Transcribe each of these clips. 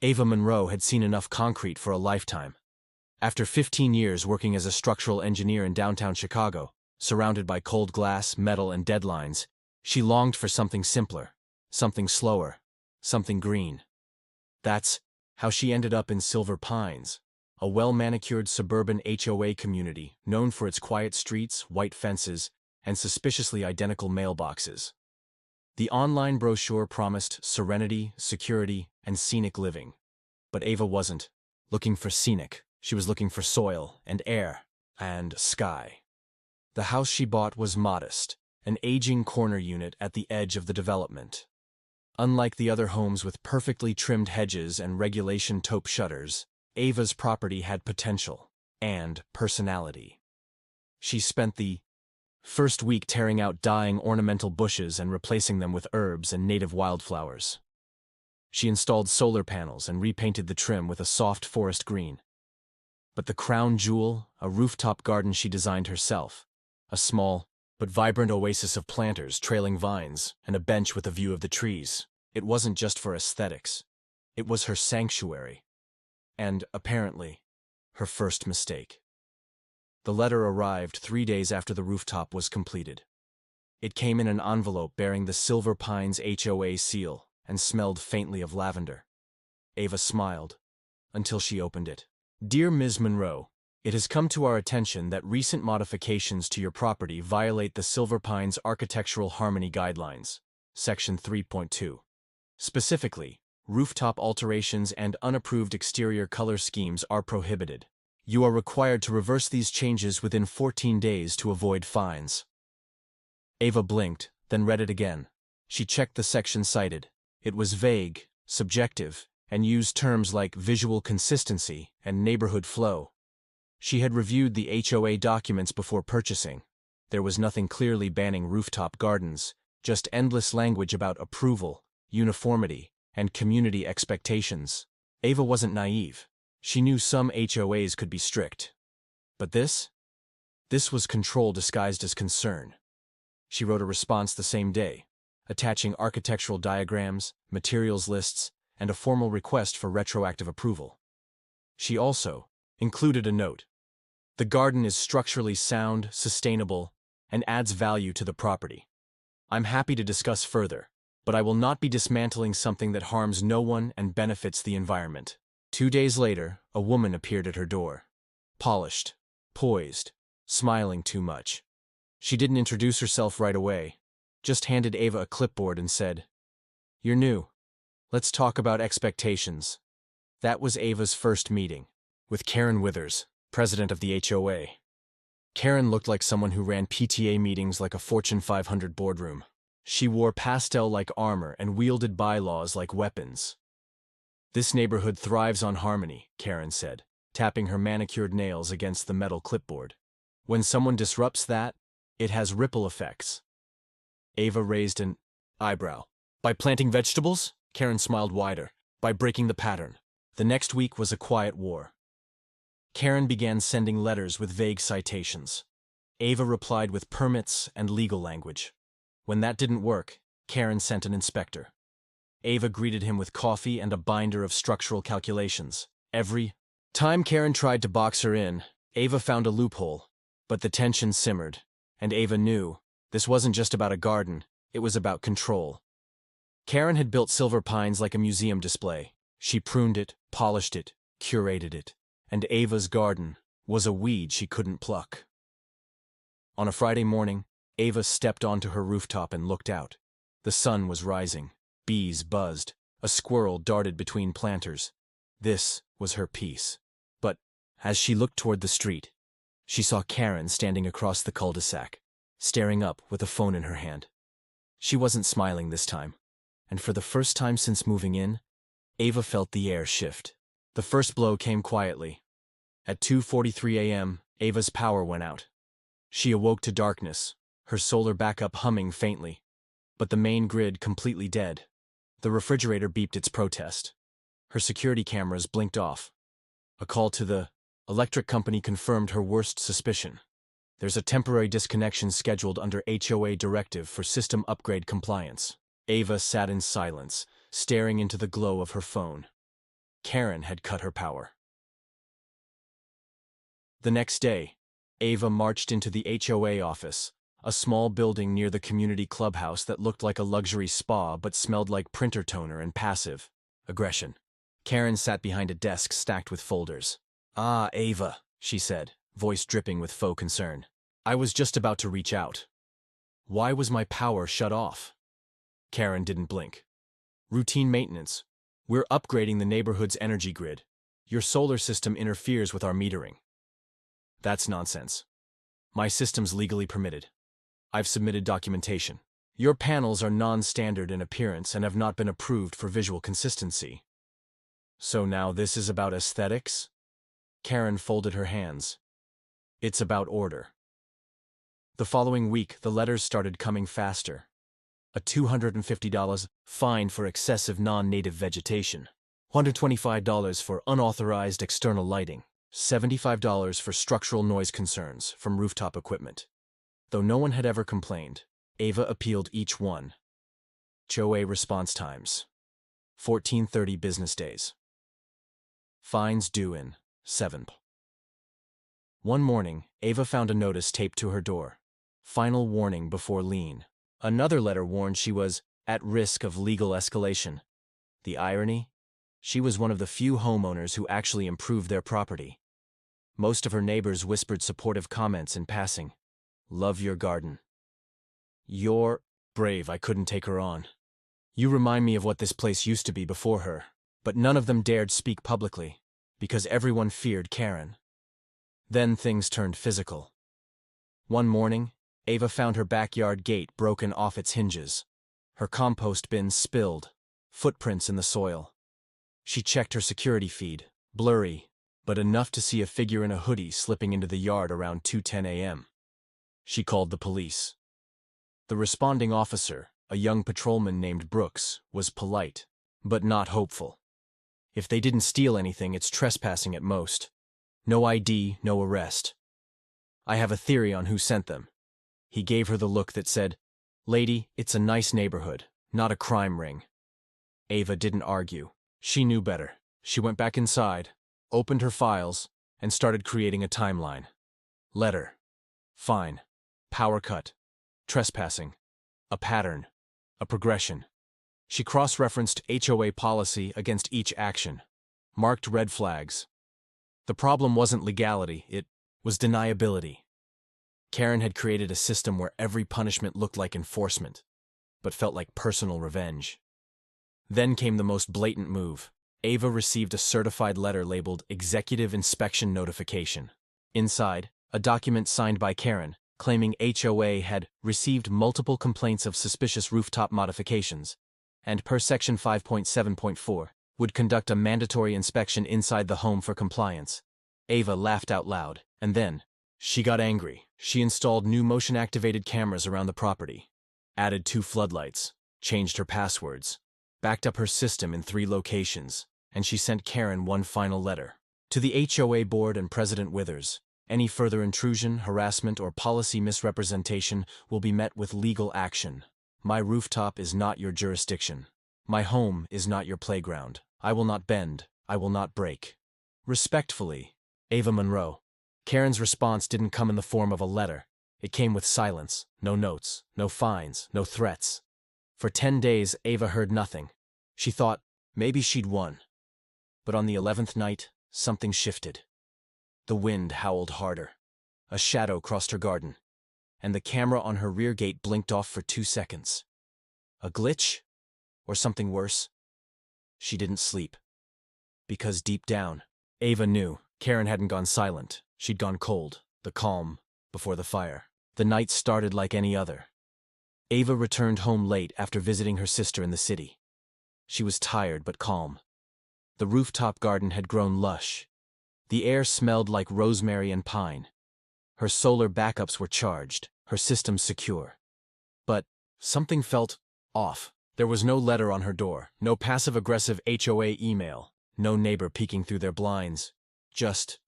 Ava Monroe had seen enough concrete for a lifetime. After 15 years working as a structural engineer in downtown Chicago, surrounded by cold glass, metal, and deadlines, she longed for something simpler, something slower, something green. That's how she ended up in Silver Pines, a well-manicured suburban HOA community known for its quiet streets, white fences, and suspiciously identical mailboxes. The online brochure promised serenity, security, and scenic living. But Ava wasn't looking for scenic. She was looking for soil and air and sky. The house she bought was modest, an aging corner unit at the edge of the development. Unlike the other homes with perfectly trimmed hedges and regulation taupe shutters, Ava's property had potential and personality. She spent the first week tearing out dying ornamental bushes and replacing them with herbs and native wildflowers. She installed solar panels and repainted the trim with a soft forest green. But the crown jewel, a rooftop garden she designed herself, a small but vibrant oasis of planters, trailing vines, and a bench with a view of the trees. It wasn't just for aesthetics. It was her sanctuary. And, apparently, her first mistake. The letter arrived 3 days after the rooftop was completed. It came in an envelope bearing the Silver Pines HOA seal and smelled faintly of lavender. Ava smiled until she opened it. Dear Ms. Monroe, it has come to our attention that recent modifications to your property violate the Silver Pines Architectural Harmony Guidelines, Section 3.2. Specifically, rooftop alterations and unapproved exterior color schemes are prohibited. You are required to reverse these changes within 14 days to avoid fines. Ava blinked, then read it again. She checked the section cited. It was vague, subjective, and used terms like visual consistency and neighborhood flow. She had reviewed the HOA documents before purchasing. There was nothing clearly banning rooftop gardens, just endless language about approval, uniformity, and community expectations. Ava wasn't naive. She knew some HOAs could be strict. But this was control disguised as concern. She wrote a response the same day, attaching architectural diagrams, materials lists, and a formal request for retroactive approval. She also included a note. The garden is structurally sound, sustainable, and adds value to the property. I'm happy to discuss further, but I will not be dismantling something that harms no one and benefits the environment. 2 days later, a woman appeared at her door. Polished, poised, smiling too much. She didn't introduce herself right away, just handed Ava a clipboard and said, "You're new. Let's talk about expectations." That was Ava's first meeting, with Karen Withers, president of the HOA. Karen looked like someone who ran PTA meetings like a Fortune 500 boardroom. She wore pastel-like armor and wielded bylaws like weapons. "This neighborhood thrives on harmony," Karen said, tapping her manicured nails against the metal clipboard. "When someone disrupts that, it has ripple effects." Ava raised an eyebrow. "By planting vegetables?" Karen smiled wider. "By breaking the pattern." The next week was a quiet war. Karen began sending letters with vague citations. Ava replied with permits and legal language. When that didn't work, Karen sent an inspector. Ava greeted him with coffee and a binder of structural calculations. Every time Karen tried to box her in, Ava found a loophole, but the tension simmered, and Ava knew this wasn't just about a garden, it was about control. Karen had built Silver Pines like a museum display. She pruned it, polished it, curated it, and Ava's garden was a weed she couldn't pluck. On a Friday morning, Ava stepped onto her rooftop and looked out. The sun was rising. Bees buzzed. A squirrel darted between planters. This was her peace. But as she looked toward the street, she saw Karen standing across the cul-de-sac, staring up with a phone in her hand. She wasn't smiling this time, and for the first time since moving in, Ava felt the air shift. The first blow came quietly. At 2:43 a.m., Ava's power went out. She awoke to darkness, her solar backup humming faintly, but the main grid completely dead. The refrigerator beeped its protest. Her security cameras blinked off. A call to the electric company confirmed her worst suspicion. There's a temporary disconnection scheduled under HOA directive for system upgrade compliance. Ava sat in silence, staring into the glow of her phone. Karen had cut her power. The next day, Ava marched into the HOA office, a small building near the community clubhouse that looked like a luxury spa but smelled like printer toner and passive aggression. Karen sat behind a desk stacked with folders. "Ah, Ava," she said, voice dripping with faux concern. "I was just about to reach out. Why was my power shut off?" Karen didn't blink. "Routine maintenance. We're upgrading the neighborhood's energy grid. Your solar system interferes with our metering." "That's nonsense. My system's legally permitted. I've submitted documentation. Your panels are non-standard in appearance and have not been approved for visual consistency." "So now this is about aesthetics?" Karen folded her hands. "It's about order." The following week, the letters started coming faster. A $250 fine for excessive non-native vegetation, $125 for unauthorized external lighting, $75 for structural noise concerns from rooftop equipment. Though no one had ever complained, Ava appealed each one. HOA response times: 1430 business days. Fines due in 7. One morning, Ava found a notice taped to her door. Final warning before lien. Another letter warned she was at risk of legal escalation. The irony? She was one of the few homeowners who actually improved their property. Most of her neighbors whispered supportive comments in passing. "Love your garden." "You're brave. I couldn't take her on. You remind me of what this place used to be before her." But none of them dared speak publicly, because everyone feared Karen. Then things turned physical. One morning, Ava found her backyard gate broken off its hinges. Her compost bin spilled, footprints in the soil. She checked her security feed, blurry, but enough to see a figure in a hoodie slipping into the yard around 2:10 a.m. She called the police. The responding officer, a young patrolman named Brooks, was polite, but not hopeful. "If they didn't steal anything, it's trespassing at most. No ID, no arrest. I have a theory on who sent them." He gave her the look that said, "Lady, it's a nice neighborhood, not a crime ring." Ava didn't argue. She knew better. She went back inside, opened her files, and started creating a timeline. Letter. Fine. Power cut. Trespassing. A pattern. A progression. She cross-referenced HOA policy against each action. Marked red flags. The problem wasn't legality, it was deniability. Karen had created a system where every punishment looked like enforcement, but felt like personal revenge. Then came the most blatant move. Ava received a certified letter labeled Executive Inspection Notification. Inside, a document signed by Karen, claiming HOA had received multiple complaints of suspicious rooftop modifications, and per Section 5.7.4, would conduct a mandatory inspection inside the home for compliance. Ava laughed out loud, and then, she got angry. She installed new motion-activated cameras around the property, added 2 floodlights, changed her passwords, backed up her system in 3 locations, and she sent Karen one final letter. To the HOA board and President Withers, any further intrusion, harassment, or policy misrepresentation will be met with legal action. My rooftop is not your jurisdiction. My home is not your playground. I will not bend. I will not break. Respectfully, Ava Monroe. Karen's response didn't come in the form of a letter. It came with silence, no notes, no fines, no threats. For 10 days, Ava heard nothing. She thought maybe she'd won. But on the 11th night, something shifted. The wind howled harder. A shadow crossed her garden, and the camera on her rear gate blinked off for 2 seconds. A glitch? Or something worse? She didn't sleep. Because deep down, Ava knew Karen hadn't gone silent. She'd gone cold, the calm before the fire. The night started like any other. Ava returned home late after visiting her sister in the city. She was tired but calm. The rooftop garden had grown lush. The air smelled like rosemary and pine. Her solar backups were charged, her system secure. But something felt off. There was no letter on her door, no passive-aggressive HOA email, no neighbor peeking through their blinds. Just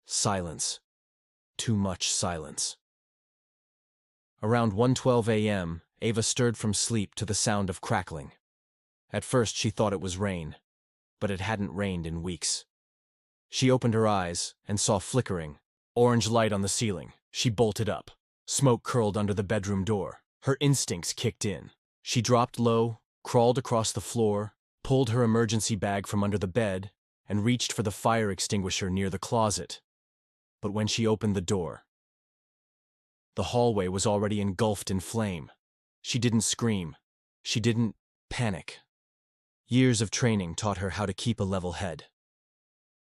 silence. Too much silence. Around 1:12 a.m., Ava stirred from sleep to the sound of crackling. At first she thought it was rain. but it hadn't rained in weeks. She opened her eyes and saw flickering, orange light on the ceiling. She bolted up. Smoke curled under the bedroom door. Her instincts kicked in. She dropped low, crawled across the floor, pulled her emergency bag from under the bed, and reached for the fire extinguisher near the closet. But when she opened the door, the hallway was already engulfed in flame. She didn't scream. She didn't panic. Years of training taught her how to keep a level head.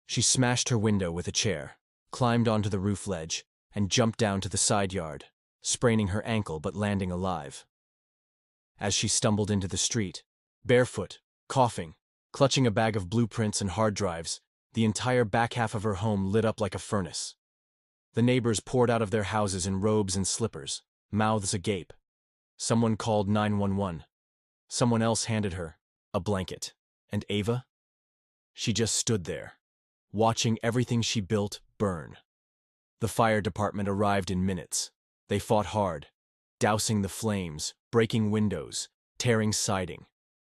She smashed her window with a chair, climbed onto the roof ledge, and jumped down to the side yard, spraining her ankle but landing alive. As she stumbled into the street, barefoot, coughing, clutching a bag of blueprints and hard drives, the entire back half of her home lit up like a furnace. The neighbors poured out of their houses in robes and slippers, mouths agape. Someone called 911. Someone else handed her a blanket. And Ava? She just stood there, watching everything she built burn. The fire department arrived in minutes. They fought hard, dousing the flames, breaking windows, tearing siding.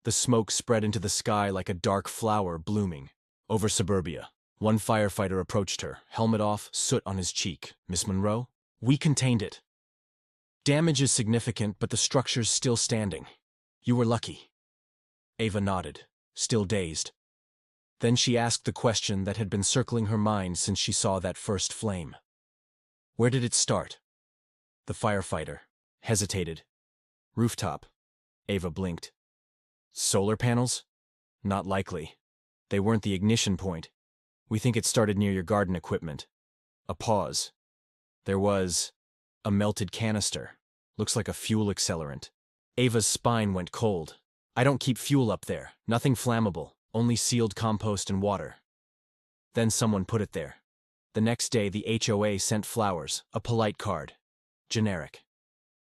The smoke spread into the sky like a dark flower blooming. Over suburbia, one firefighter approached her, helmet off, soot on his cheek. "Miss Monroe, we contained it. Damage is significant, but the structure's still standing. You were lucky." Ava nodded, still dazed. Then she asked the question that had been circling her mind since she saw that first flame. "Where did it start?" The firefighter hesitated. "Rooftop." Ava blinked. "Solar panels? Not likely. They weren't the ignition point. We think it started near your garden equipment." A pause. There was a melted canister. Looks like a fuel accelerant. Ava's spine went cold. "I don't keep fuel up there. Nothing flammable. Only sealed compost and water." Then someone put it there. The next day the HOA sent flowers, a polite card. Generic.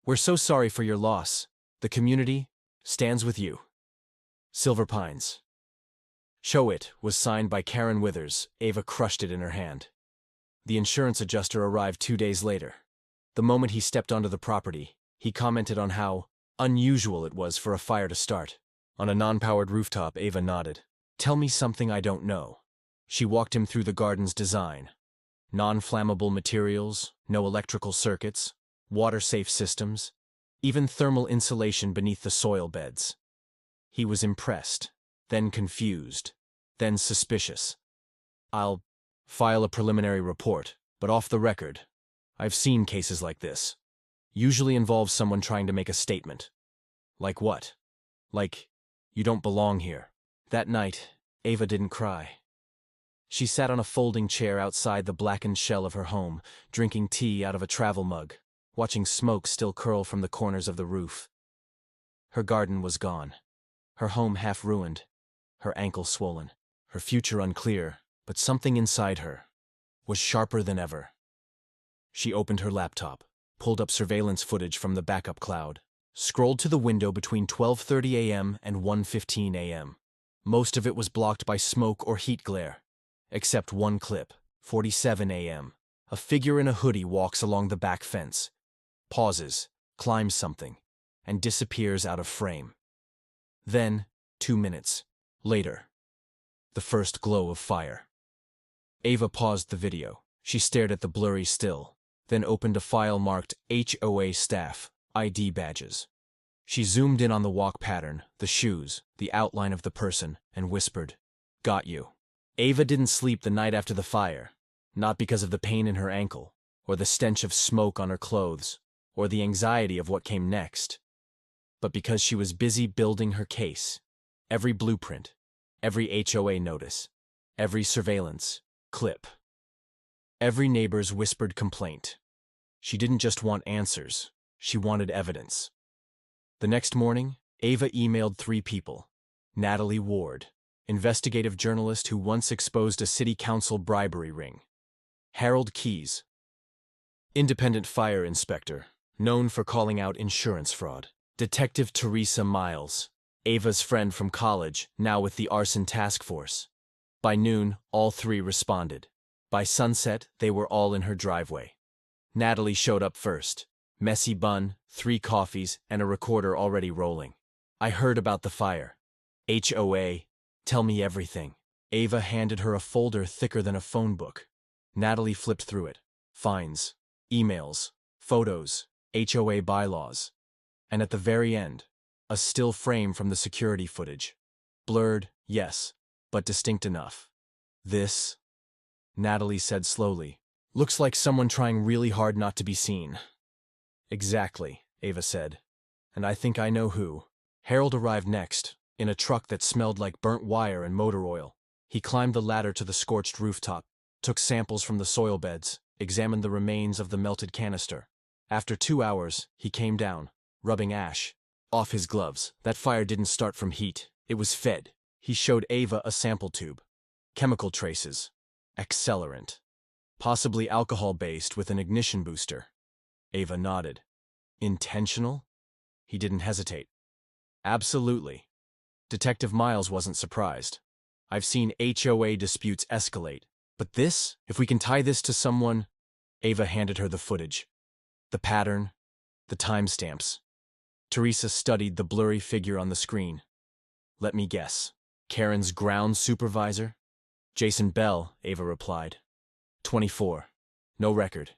"We're so sorry for your loss. The community stands with you. Silver Pines." "Show It" was signed by Karen Withers. Ava crushed it in her hand. The insurance adjuster arrived 2 days later. The moment he stepped onto the property, he commented on how unusual it was for a fire to start. On a non-powered rooftop, Ava nodded. "Tell me something I don't know." She walked him through the garden's design. Non-flammable materials, no electrical circuits, water-safe systems, even thermal insulation beneath the soil beds. He was impressed, then confused, then suspicious. "I'll file a preliminary report, but off the record, I've seen cases like this. Usually involves someone trying to make a statement." "Like what?" "Like, you don't belong here." That night, Ava didn't cry. She sat on a folding chair outside the blackened shell of her home, drinking tea out of a travel mug, watching smoke still curl from the corners of the roof. Her garden was gone. Her home half ruined. Her ankle swollen. Her future unclear, but something inside her was sharper than ever. She opened her laptop, pulled up surveillance footage from the backup cloud, scrolled to the window between 12:30 a.m. and 1:15 a.m. Most of it was blocked by smoke or heat glare, except one clip, 47 a.m. A figure in a hoodie walks along the back fence, pauses, climbs something, and disappears out of frame. Then, 2 minutes later, the first glow of fire. Ava paused the video. She stared at the blurry still, then opened a file marked HOA staff, ID badges. She zoomed in on the walk pattern, the shoes, the outline of the person, and whispered, "Got you." Ava didn't sleep the night after the fire, not because of the pain in her ankle, or the stench of smoke on her clothes, or the anxiety of what came next, but because she was busy building her case. Every blueprint, every HOA notice, every surveillance clip, every neighbor's whispered complaint. She didn't just want answers, she wanted evidence. The next morning, Ava emailed 3 people. Natalie Ward, investigative journalist who once exposed a city council bribery ring. Harold Keyes, independent fire inspector, known for calling out insurance fraud. Detective Teresa Miles, Ava's friend from college, now with the arson task force. By noon, all 3 responded. By sunset, they were all in her driveway. Natalie showed up first. Messy bun, 3 coffees, and a recorder already rolling. "I heard about the fire. HOA, Tell me everything. Ava handed her a folder thicker than a phone book. Natalie flipped through it. Fines, emails, photos, HOA bylaws. And at the very end, a still frame from the security footage. Blurred, yes, but distinct enough. This, Natalie said slowly, looks like someone trying really hard not to be seen. Exactly, Ava said. And I think I know who. Harold arrived next, in a truck that smelled like burnt wire and motor oil. He climbed the ladder to the scorched rooftop, took samples from the soil beds, examined the remains of the melted canister. After 2 hours, he came down, rubbing ash off his gloves. That fire didn't start from heat. It was fed. He showed Ava a sample tube. Chemical traces. Accelerant. Possibly alcohol-based with an ignition booster. Ava nodded. Intentional? He didn't hesitate. Absolutely. Detective Miles wasn't surprised. I've seen HOA disputes escalate. But this, if we can tie this to someone… Ava handed her the footage. The pattern, the timestamps. Teresa studied the blurry figure on the screen. Let me guess. Karen's ground supervisor? Jason Bell, Ava replied. 24. No record.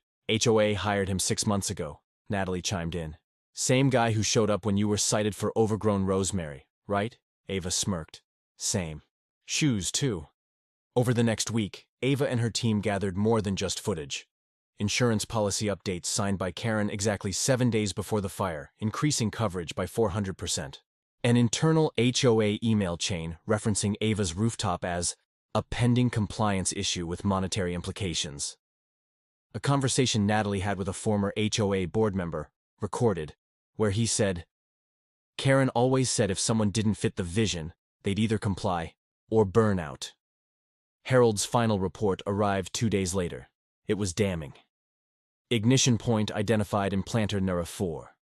HOA hired him 6 months ago, Natalie chimed in. Same guy who showed up when you were cited for overgrown rosemary, right? Ava smirked. Same. Shoes, too. Over the next week, Ava and her team gathered more than just footage. Insurance policy updates signed by Karen exactly 7 days before the fire, increasing coverage by 400%. An internal HOA email chain referencing Ava's rooftop as a pending compliance issue with monetary implications. A conversation Natalie had with a former HOA board member, recorded, where he said, Karen always said if someone didn't fit the vision, they'd either comply or burn out. Harold's final report arrived 2 days later. It was damning. Ignition point identified in planter Nura 4.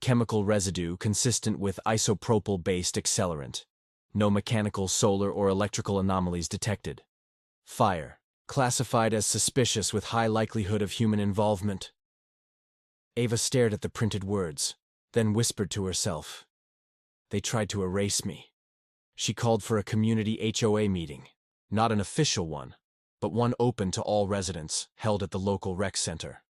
Chemical residue consistent with isopropyl-based accelerant. No mechanical, solar, or electrical anomalies detected. Fire. Classified as suspicious with high likelihood of human involvement. Ava stared at the printed words, then whispered to herself. They tried to erase me. She called for a community HOA meeting. Not an official one, but one open to all residents, held at the local rec center.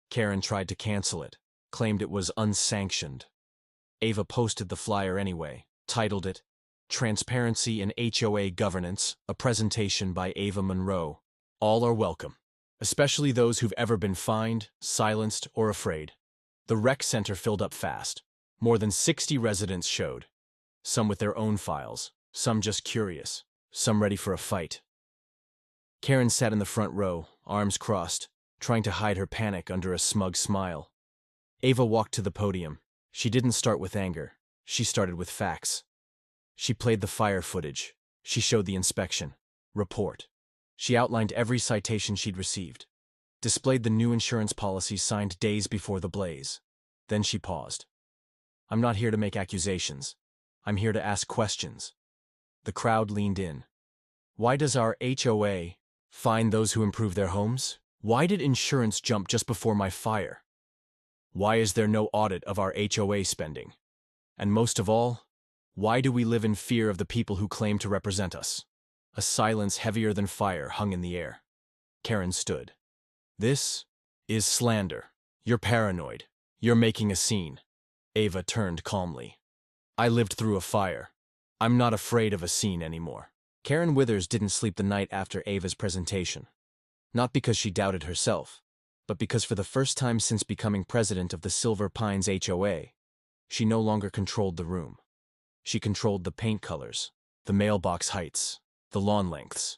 Karen tried to cancel it, claimed it was unsanctioned. Ava posted the flyer anyway, titled it, Transparency in HOA Governance, a presentation by Ava Monroe. All are welcome, especially those who've ever been fined, silenced, or afraid. The rec center filled up fast. More than 60 residents showed. Some with their own files, some just curious, some ready for a fight. Karen sat in the front row, arms crossed, trying to hide her panic under a smug smile. Ava walked to the podium. She didn't start with anger. She started with facts. She played the fire footage. She showed the inspection report. She outlined every citation she'd received. Displayed the new insurance policy signed days before the blaze. Then she paused. I'm not here to make accusations. I'm here to ask questions. The crowd leaned in. Why does our HOA fine those who improve their homes? Why did insurance jump just before my fire? Why is there no audit of our HOA spending? And most of all, why do we live in fear of the people who claim to represent us? A silence heavier than fire hung in the air. Karen stood. This is slander. You're paranoid. You're making a scene. Ava turned calmly. I lived through a fire. I'm not afraid of a scene anymore. Karen Withers didn't sleep the night after Ava's presentation. Not because she doubted herself, but because for the first time since becoming president of the Silver Pines HOA, she no longer controlled the room. She controlled the paint colors, the mailbox heights, the lawn lengths,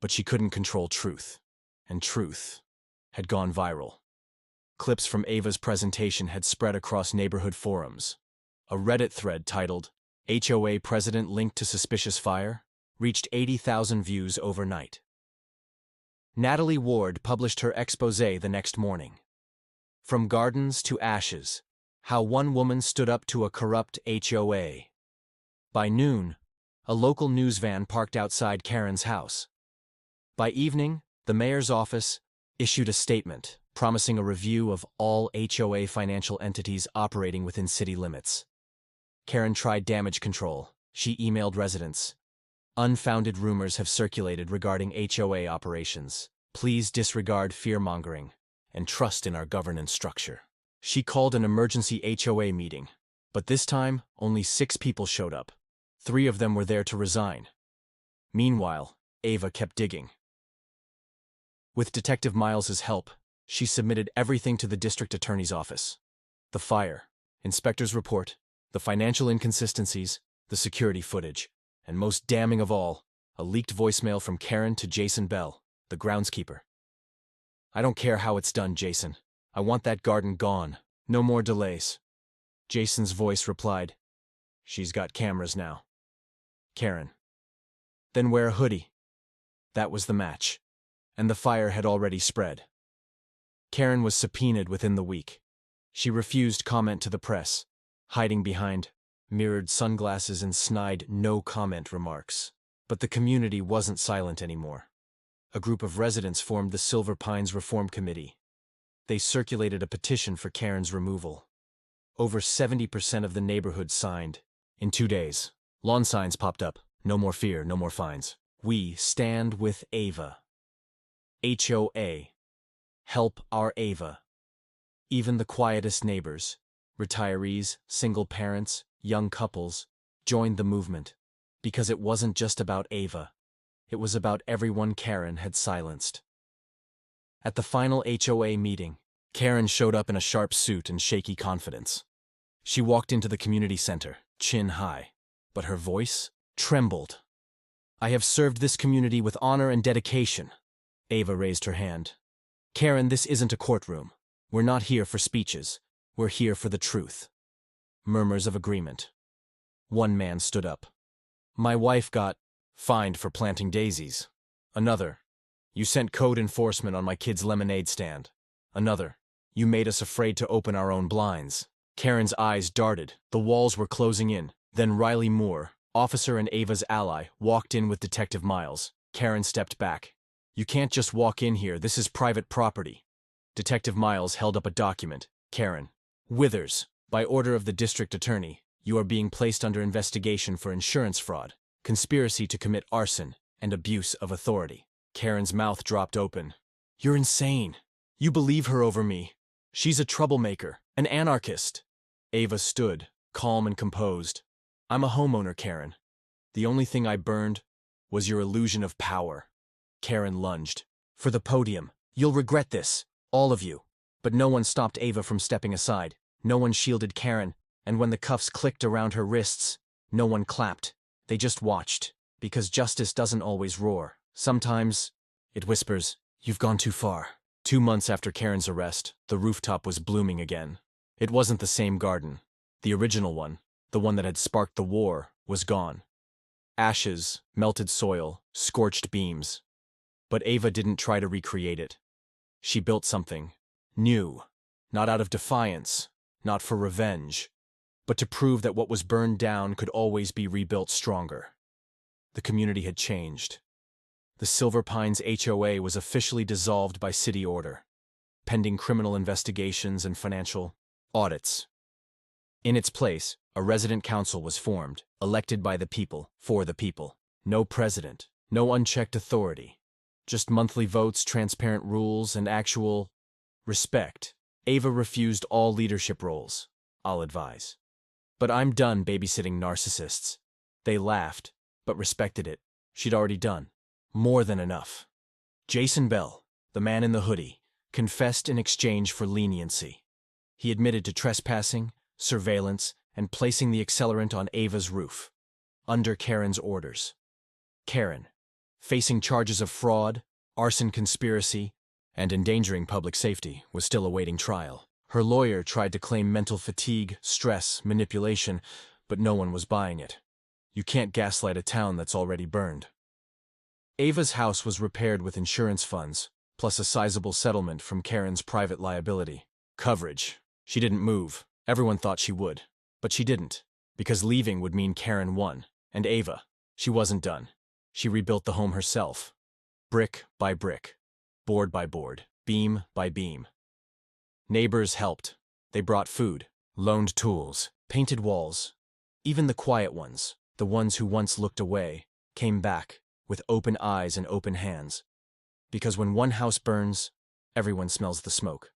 but she couldn't control truth. And truth had gone viral. Clips from Ava's presentation had spread across neighborhood forums. A Reddit thread titled, HOA President Linked to Suspicious Fire, reached 80,000 views overnight. Natalie Ward published her exposé the next morning. From Gardens to Ashes, How One Woman Stood Up to a Corrupt HOA. By noon, a local news van parked outside Karen's house. By evening, the mayor's office issued a statement promising a review of all HOA financial entities operating within city limits. Karen tried damage control. She emailed residents. Unfounded rumors have circulated regarding HOA operations. Please disregard fear-mongering and trust in our governance structure. She called an emergency HOA meeting, but this time only 6 people showed up. 3 of them were there to resign. Meanwhile, Ava kept digging. With Detective Miles's help, she submitted everything to the district attorney's office. The fire, inspector's report, the financial inconsistencies, the security footage, and most damning of all, a leaked voicemail from Karen to Jason Bell, the groundskeeper. "I don't care how it's done, Jason. I want that garden gone. No more delays." Jason's voice replied, "She's got cameras now." Karen: "Then wear a hoodie." That was the match, and the fire had already spread. Karen was subpoenaed within the week. She refused comment to the press, hiding behind mirrored sunglasses and snide no-comment remarks. But the community wasn't silent anymore. A group of residents formed the Silver Pines Reform Committee. They circulated a petition for Karen's removal. Over 70% of the neighborhood signed. In 2 days, lawn signs popped up. "No more fear, no more fines. We stand with Ava." HOA. Help our Ava. Even the quietest neighbors, retirees, single parents, young couples, joined the movement, because it wasn't just about Ava. It was about everyone Karen had silenced. At the final HOA meeting, Karen showed up in a sharp suit and shaky confidence. She walked into the community center, chin high, but her voice trembled. "I have served this community with honor and dedication." Ava raised her hand. "Karen, this isn't a courtroom. We're not here for speeches. We're here for the truth." Murmurs of agreement. One man stood up. "My wife got fined for planting daisies." Another: "You sent code enforcement on my kid's lemonade stand." Another: "You made us afraid to open our own blinds." Karen's eyes darted. The walls were closing in. Then Riley Moore, officer and Ava's ally, walked in with Detective Miles. Karen stepped back. "You can't just walk in here. This is private property." Detective Miles held up a document. Karen: "Withers, by order of the district attorney, you are being placed under investigation for insurance fraud, conspiracy to commit arson, and abuse of authority." Karen's mouth dropped open. "You're insane. You believe her over me. She's a troublemaker, an anarchist." Ava stood, calm and composed. "I'm a homeowner, Karen. The only thing I burned was your illusion of power." Karen lunged. "For the podium. You'll regret this, all of you." But no one stopped Ava from stepping aside. No one shielded Karen, and when the cuffs clicked around her wrists, no one clapped. They just watched, because justice doesn't always roar. Sometimes it whispers, "You've gone too far." 2 months after Karen's arrest, the rooftop was blooming again. It wasn't the same garden. The original one, the one that had sparked the war, was gone. Ashes, melted soil, scorched beams. But Ava didn't try to recreate it. She built something new, not out of defiance, not for revenge, but to prove that what was burned down could always be rebuilt stronger. The community had changed. The Silver Pines HOA was officially dissolved by city order, pending criminal investigations and financial audits. In its place, a resident council was formed, elected by the people, for the people. No president, no unchecked authority. Just monthly votes, transparent rules, and actual respect. Ava refused all leadership roles. "I'll advise. But I'm done babysitting narcissists." They laughed, but respected it. She'd already done more than enough. Jason Bell, the man in the hoodie, confessed in exchange for leniency. He admitted to trespassing, surveillance, and placing the accelerant on Ava's roof, under Karen's orders. Karen, facing charges of fraud, arson conspiracy, and endangering public safety, was still awaiting trial. Her lawyer tried to claim mental fatigue, stress, manipulation, but no one was buying it. You can't gaslight a town that's already burned. Ava's house was repaired with insurance funds, plus a sizable settlement from Karen's private liability coverage. She didn't move. Everyone thought she would. But she didn't, because leaving would mean Karen won. And Ava, she wasn't done. She rebuilt the home herself, brick by brick, board by board, beam by beam. Neighbors helped. They brought food, loaned tools, painted walls. Even the quiet ones, the ones who once looked away, came back, with open eyes and open hands. Because when one house burns, everyone smells the smoke.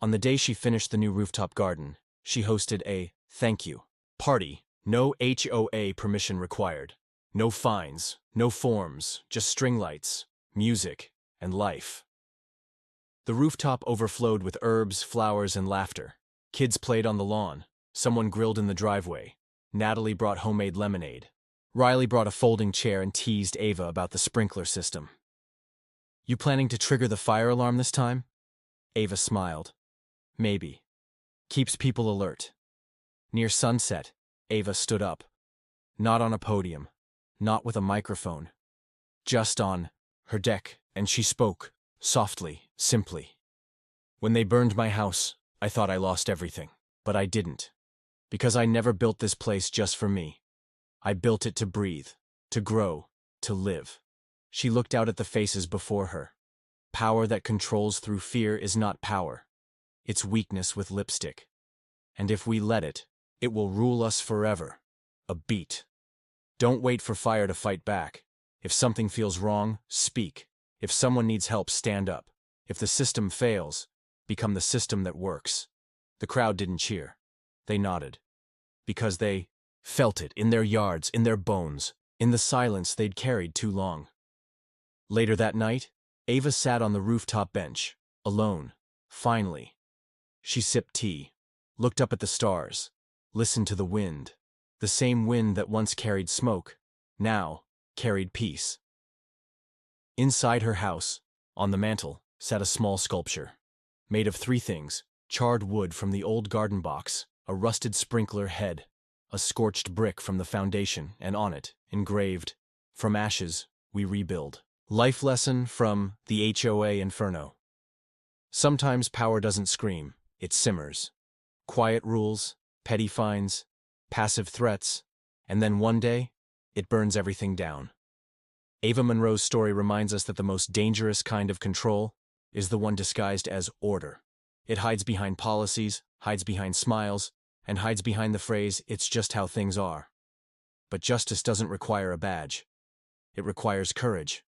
On the day she finished the new rooftop garden, she hosted a thank you party. No HOA permission required. No fines, no forms, just string lights, music, and life. The rooftop overflowed with herbs, flowers, and laughter. Kids played on the lawn. Someone grilled in the driveway. Natalie brought homemade lemonade. Riley brought a folding chair and teased Ava about the sprinkler system. "You planning to trigger the fire alarm this time?" Ava smiled. "Maybe. Keeps people alert." Near sunset, Ava stood up. Not on a podium. Not with a microphone. Just on her deck, and she spoke, softly, simply. "When they burned my house, I thought I lost everything. But I didn't. Because I never built this place just for me. I built it to breathe, to grow, to live." She looked out at the faces before her. Power that controls through fear is not power. It's weakness with lipstick. And if we let it, it will rule us forever. A beat. Don't wait for fire to fight back. If something feels wrong, speak. If someone needs help, stand up. If the system fails, become the system that works. The crowd didn't cheer. They nodded. Because they felt it in their yards, in their bones, in the silence they'd carried too long. Later that night, Ava sat on the rooftop bench, alone, finally. She sipped tea, looked up at the stars, listened to the wind. The same wind that once carried smoke, now carried peace. Inside her house, on the mantel, sat a small sculpture. Made of three things: charred wood from the old garden box, a rusted sprinkler head, a scorched brick from the foundation, and on it, engraved, "From ashes, we rebuild." Life lesson from the HOA Inferno. Sometimes power doesn't scream, it simmers. Quiet rules, petty fines, passive threats, and then one day, it burns everything down. Ava Monroe's story reminds us that the most dangerous kind of control is the one disguised as order. It hides behind policies, hides behind smiles, and hides behind the phrase, "It's just how things are." But justice doesn't require a badge. It requires courage.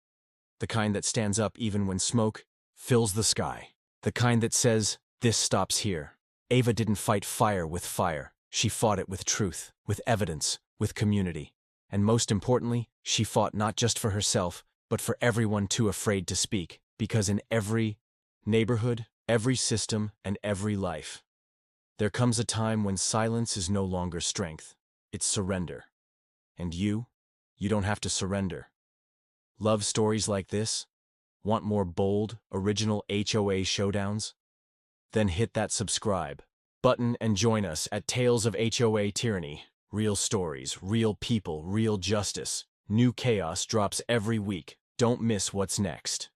The kind that stands up even when smoke fills the sky. The kind that says, "This stops here." Ava didn't fight fire with fire. She fought it with truth, with evidence, with community. And most importantly, she fought not just for herself, but for everyone too afraid to speak. Because in every neighborhood, every system, and every life, there comes a time when silence is no longer strength. It's surrender. And you don't have to surrender. Love stories like this? Want more bold, original HOA showdowns? Then hit that subscribe button and join us at Tales of HOA Tyranny. Real stories, real people, real justice. New chaos drops every week. Don't miss what's next.